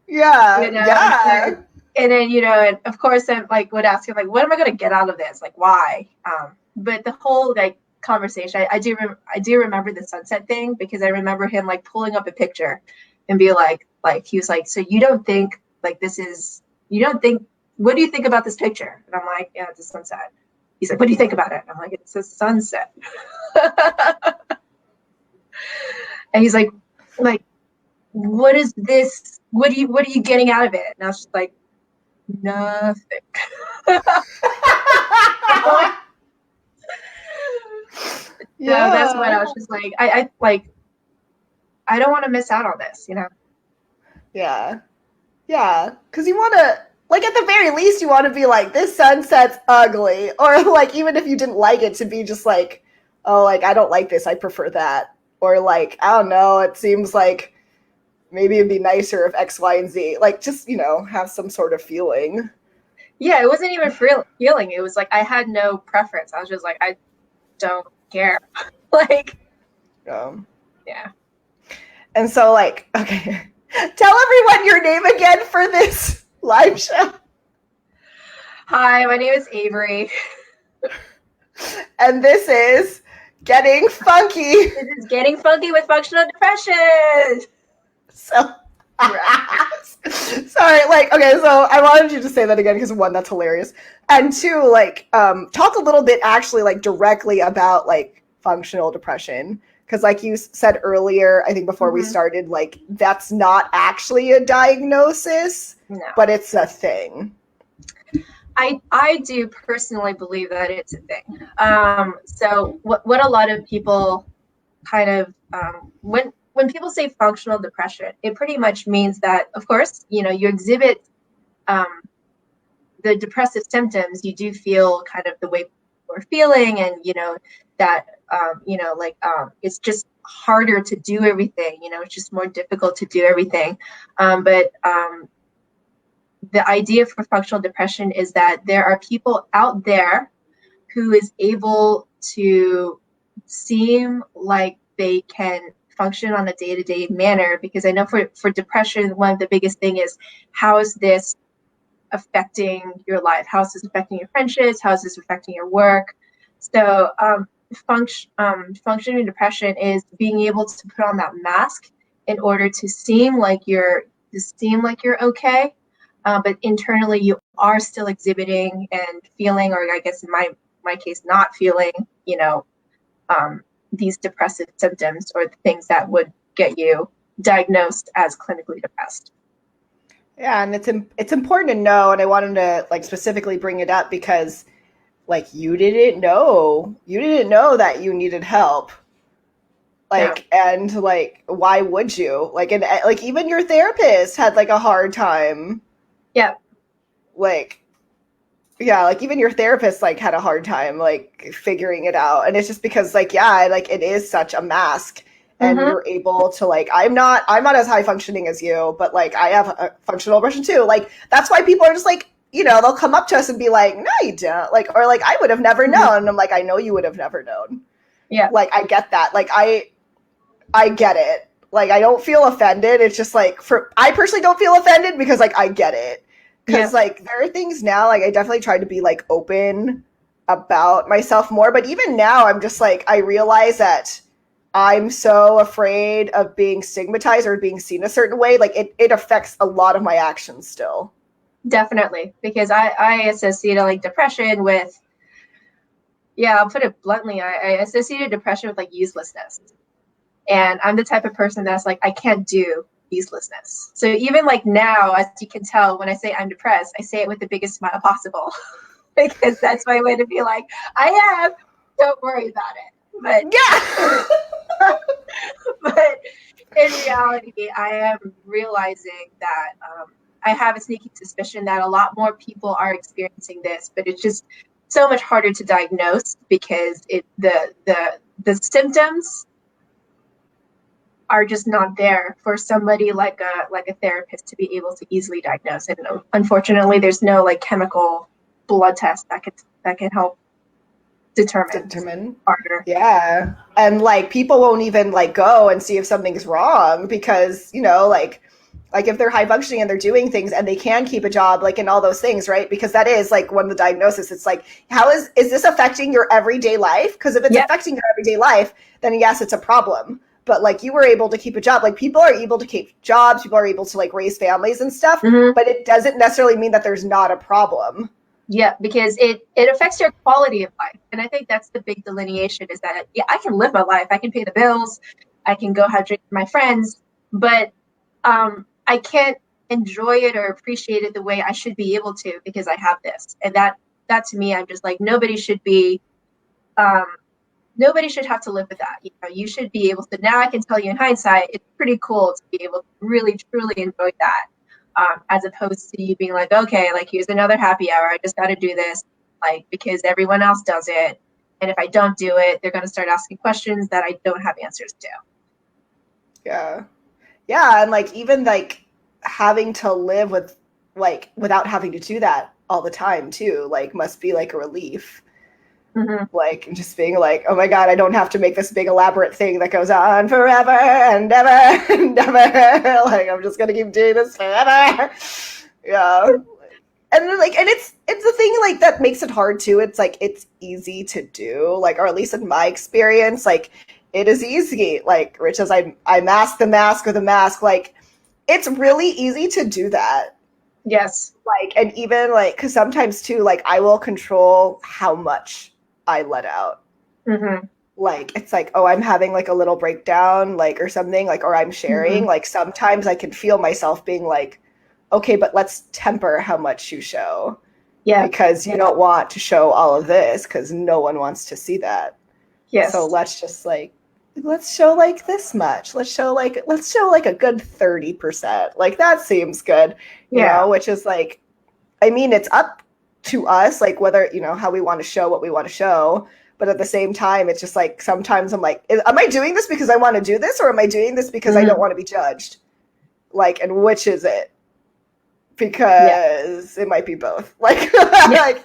yeah, you know, yeah. And then, you know, and of course, I like would ask him like, what am I going to get out of this? Like, why? But the whole like conversation, I do remember the sunset thing, because I remember him like pulling up a picture and be like he was like, so you don't think like what do you think about this picture? And I'm like, yeah, it's a sunset. He's like, what do you think about it? And I'm like, it's a sunset. And he's like, what is this? What are you getting out of it? And I was just like, nothing. Yeah. So that's when I was just like, I don't want to miss out on this, you know? Yeah. Yeah. Because you want to, like, at the very least, you want to be like, this sunset's ugly. Or, like, even if you didn't like it, to be just like, oh, like, I don't like this, I prefer that. Or, like, I don't know, it seems like maybe it'd be nicer if X, Y, and Z. Like, just, you know, have some sort of feeling. Yeah, it wasn't even feeling. It was like, I had no preference. I was just like, I don't care. Like, yeah. And so, like, okay, tell everyone your name again for this live show. Hi, my name is Averee. And this is Getting Funky. This is Getting Funky with Functional Depression. So, sorry, like, okay, so I wanted you to say that again, because one, that's hilarious. And two, like, talk a little bit actually, like, directly about, like, functional depression. Because like you said earlier, I think before we started, like, that's not actually a diagnosis, but it's a thing. I do personally believe that it's a thing. So what a lot of people kind of, when people say functional depression, it pretty much means that, of course, you know, you exhibit the depressive symptoms, you do feel kind of the way we're feeling, and, you know, that, you know, like, it's just harder to do everything, you know, it's just more difficult to do everything. But the idea for functional depression is that there are people out there who is able to seem like they can function on a day-to-day manner, because I know for depression, one of the biggest thing is, how is this affecting your life? How is this affecting your friendships? How is this affecting your work? So functioning depression is being able to put on that mask in order to seem like you're okay, but internally you are still exhibiting and feeling, or I guess in my case, not feeling, these depressive symptoms or the things that would get you diagnosed as clinically depressed. Yeah, and it's important to know, and I wanted to like specifically bring it up because like you didn't know that you needed help. Like, No. and like, why would you? Like, and like, even your therapist had like a hard time. Yeah. Like, yeah, like even your therapist like had a hard time like figuring it out. And it's just because like, yeah, like it is such a mask. And you're able to like, I'm not as high functioning as you, but like I have a functional depression too. Like that's why people are just like, they'll come up to us and be like, no, you don't. Like, or like, I would have never known. And I'm like, I know you would have never known. Yeah. Like, I get that. Like, I get it. Like, I don't feel offended. It's just like, I personally don't feel offended because like I get it. Because like there are things now, like I definitely tried to be like open about myself more, but even now I'm just like, I realize that I'm so afraid of being stigmatized or being seen a certain way. Like it affects a lot of my actions still. Definitely, because I associated like depression with, I'll put it bluntly, I associated depression with like uselessness. And I'm the type of person that's like, I can't do uselessness. So even like now, as you can tell, when I say I'm depressed, I say it with the biggest smile possible because that's my way to be like, I am, don't worry about it. But yeah. but in reality, I am realizing that I have a sneaky suspicion that a lot more people are experiencing this, but it's just so much harder to diagnose because the symptoms are just not there for somebody like a therapist to be able to easily diagnose. And unfortunately, there's no like chemical blood test that can help determine harder. Yeah. And like people won't even like go and see if something's wrong because, like if they're high functioning and they're doing things and they can keep a job, like in all those things, right? Because that is like one of the diagnosis. It's like, how is this affecting your everyday life? Because if it's affecting your everyday life, then yes, it's a problem. But like you were able to keep a job, like people are able to keep jobs, people are able to like raise families and stuff, but it doesn't necessarily mean that there's not a problem. Yeah, because it affects your quality of life. And I think that's the big delineation is that, I can live my life. I can pay the bills. I can go have drinks with my friends, but I can't enjoy it or appreciate it the way I should be able to because I have this. And that to me, I'm just like, nobody should have to live with that. You should be able to, now I can tell you in hindsight, it's pretty cool to be able to really, truly enjoy that. As opposed to you being like, okay, like here's another happy hour. I just got to do this, like, because everyone else does it. And if I don't do it, they're going to start asking questions that I don't have answers to. Yeah. Yeah. And like, even like having to live with like, without having to do that all the time too, like must be like a relief. Like just being like, oh my God, I don't have to make this big elaborate thing that goes on forever and ever and ever. Like I'm just gonna keep doing this forever. Yeah. And then like, and it's the thing like that makes it hard too. It's like it's easy to do, like, or at least in my experience, like it is easy. Like Rich says, I mask the mask or the mask. Like it's really easy to do that. Yes. Like, and even like, because sometimes too, like I will control how much I let out. Like it's like, oh, I'm having like a little breakdown, like or something, like, or I'm sharing. Like sometimes I can feel myself being like, okay, but let's temper how much you show. Yeah. Because you don't want to show all of this because no one wants to see that. Yes. So let's just like, let's show like this much. Let's show like a good 30%. Like that seems good. You know, which is like, I mean, it's up to us, like whether, how we want to show what we want to show. But at the same time, it's just like, sometimes I'm like, am I doing this because I want to do this? Or am I doing this because I don't want to be judged? Like, and which is it? Because it might be both. Like, like,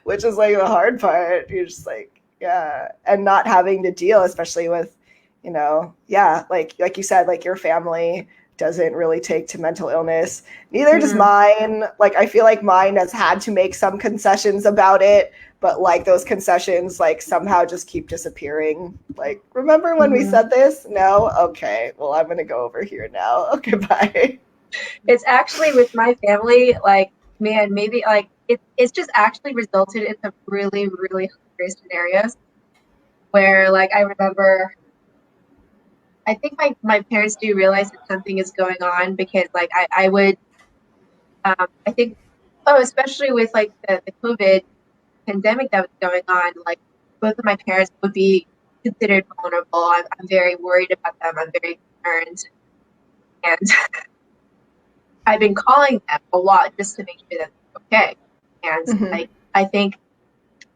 which is like the hard part. You're just like, yeah. And not having to deal, especially with, like you said, like your family doesn't really take to mental illness. Neither does mine. Like, I feel like mine has had to make some concessions about it, but like those concessions like somehow just keep disappearing. Like, remember when we Mhm. said this? No? Okay, well, I'm gonna go over here now. Okay, bye. It's actually with my family, like, man, maybe like it's just actually resulted in some really, really hilarious scenarios where like I remember I think my parents do realize that something is going on because like I would I think especially with like the COVID pandemic that was going on, like both of my parents would be considered vulnerable. I'm very worried about them. I'm very concerned. And I've been calling them a lot just to make sure that they're okay. And Mm-hmm. I think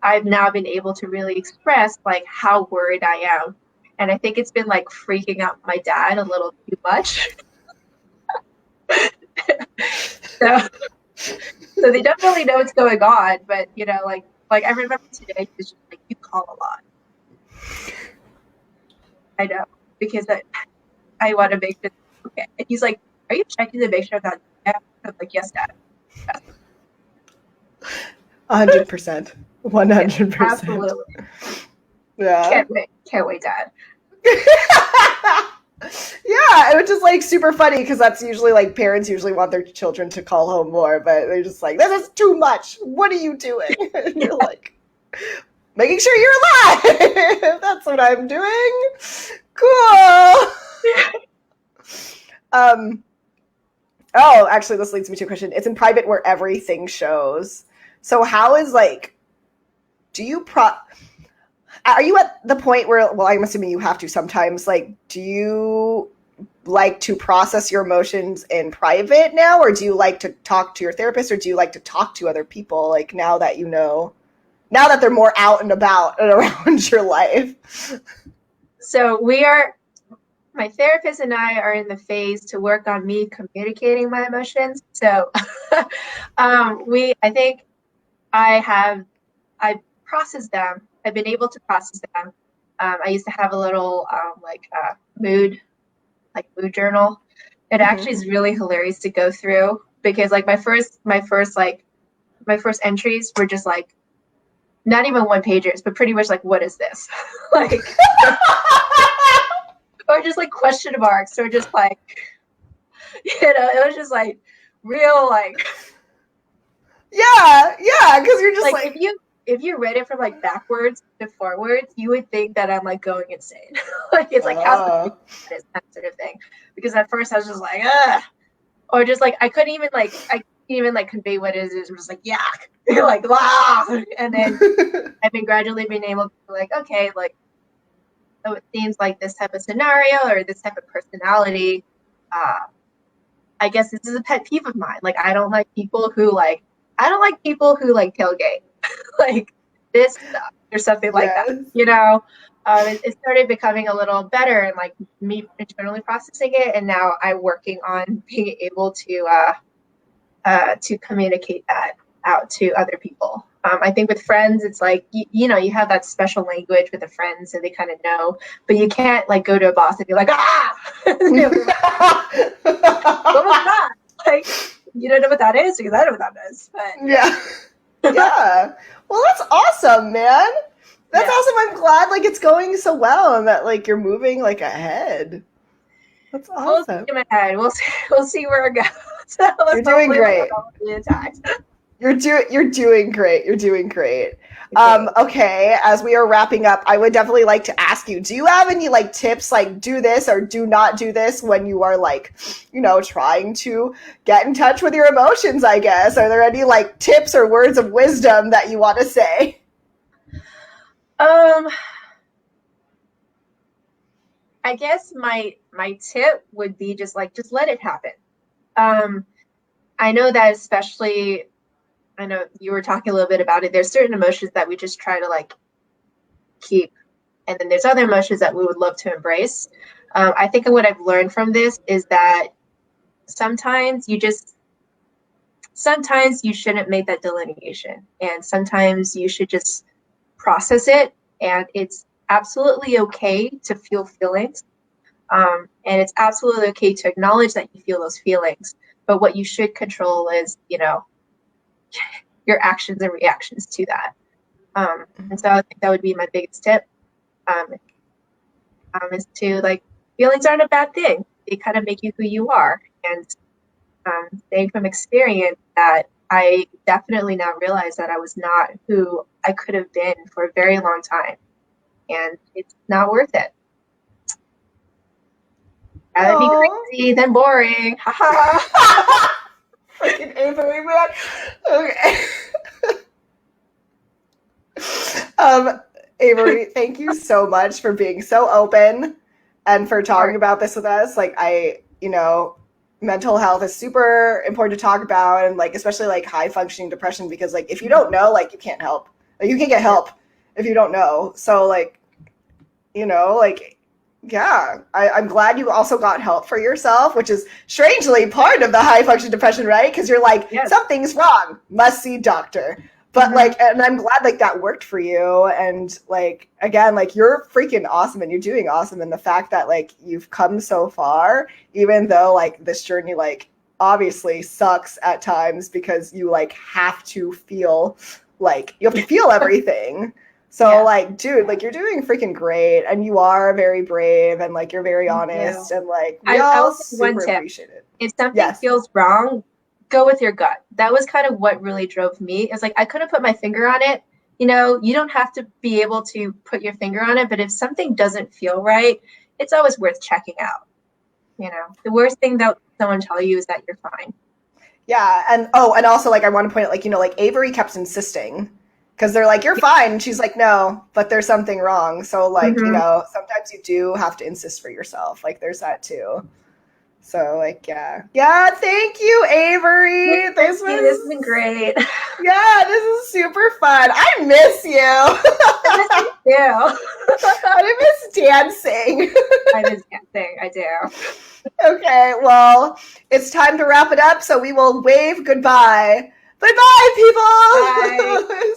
I've now been able to really express like how worried I am. And I think it's been like freaking out my dad a little too much. So so they don't really know what's going on, but you know, like I remember today he was just like, you call a lot. I know, because I want to make sure okay. And he's like, are you checking to make sure that I'm like, yes, Dad. 100%. 100%. Absolutely. Yeah. Can't wait, Dad. Yeah, it was just like super funny because that's usually like parents usually want their children to call home more, but they're just like, this is too much. What are you doing? And you're like, making sure you're alive. That's what I'm doing. Cool. Oh, actually, this leads me to a question. It's in private where everything shows. So how is like, do you are you at the point where, well, I'm assuming you have to sometimes, like, do you like to process your emotions in private now, or do you like to talk to your therapist, or do you like to talk to other people, like, now that you know, now that they're more out and about and around your life? So my therapist and I are in the phase to work on me communicating my emotions. So I think I processed them. I've been able to process them. I used to have a little mood journal. It actually is really hilarious to go through because like my first entries were just like not even one pagers, but pretty much like, what is this? Like, or just like question marks, or just like, you know, it was just like real like. Yeah, because you're just like if you read it from like backwards to forwards, you would think that I'm like going insane. Like it's like how that sort of thing. Because at first I was just like, ugh. Or just like I couldn't even convey what it is. I'm just like, yuck. Like wow. And then I've been gradually being able to be like, okay, like so it seems like this type of scenario or this type of personality. I guess this is a pet peeve of mine. Like I don't like people who tailgate. Like this stuff or something like that, you know. It started becoming a little better and like me internally processing it, and now I'm working on being able to communicate that out to other people. I think with friends, it's like you know you have that special language with the friends, so they kind of know, but you can't like go to a boss and be like what was that? Like you don't know what that is because I know what that is. But yeah. Well, that's awesome, man. That's awesome. I'm glad like it's going so well and that like you're moving like ahead. That's awesome. We'll see where it goes. You're doing great. You're doing great. You're doing great. Okay, as we are wrapping up, I would definitely like to ask you, do you have any like tips like do this or do not do this when you are like, you know, trying to get in touch with your emotions, I guess? Are there any like tips or words of wisdom that you want to say? I guess my tip would be just let it happen. I know that especially I know you were talking a little bit about it. There's certain emotions that we just try to like keep, and then there's other emotions that we would love to embrace. I think what I've learned from this is that sometimes you shouldn't make that delineation, and sometimes you should just process it, and it's absolutely okay to feel feelings. And it's absolutely okay to acknowledge that you feel those feelings. But what you should control is, you know, your actions and reactions to that. And so I think that would be my biggest tip, is to, like, feelings aren't a bad thing. They kind of make you who you are. And saying from experience that I definitely now realize that I was not who I could have been for a very long time. And it's not worth it. Rather be crazy than boring. Haha. Freaking Averee, man. Okay. Averee, thank you so much for being so open and for talking about this with us. Like, mental health is super important to talk about, and like, especially like high functioning depression, because like, if you don't know, like, you can't help. Like, you can't get help if you don't know. So like, like, yeah, I'm glad you also got help for yourself, which is strangely part of the high function depression, right? Because you're like, something's wrong, must see doctor. But like, and I'm glad like that worked for you. And like, again, like, you're freaking awesome and you're doing awesome. And the fact that like you've come so far, even though like this journey like obviously sucks at times, because you like have to feel like you have to feel everything. So like, dude, like, you're doing freaking great, and you are very brave, and like, you're very honest, and like, we all super appreciate it. If something feels wrong, go with your gut. That was kind of what really drove me. It's like, I couldn't put my finger on it. You don't have to be able to put your finger on it, but if something doesn't feel right, it's always worth checking out. The worst thing that someone tell you is that you're fine. Yeah, and also like, I want to point out, like, like, Averee kept insisting, because they're like, you're fine. And she's like, no, but there's something wrong. So like, sometimes you do have to insist for yourself. Like, there's that too. So like, yeah, thank you, Averee. This has been great. Yeah, this is super fun. I miss you. I miss you too. I miss dancing. I miss dancing. I do. Okay, well, it's time to wrap it up, so we will wave goodbye. Bye-bye, people. Bye.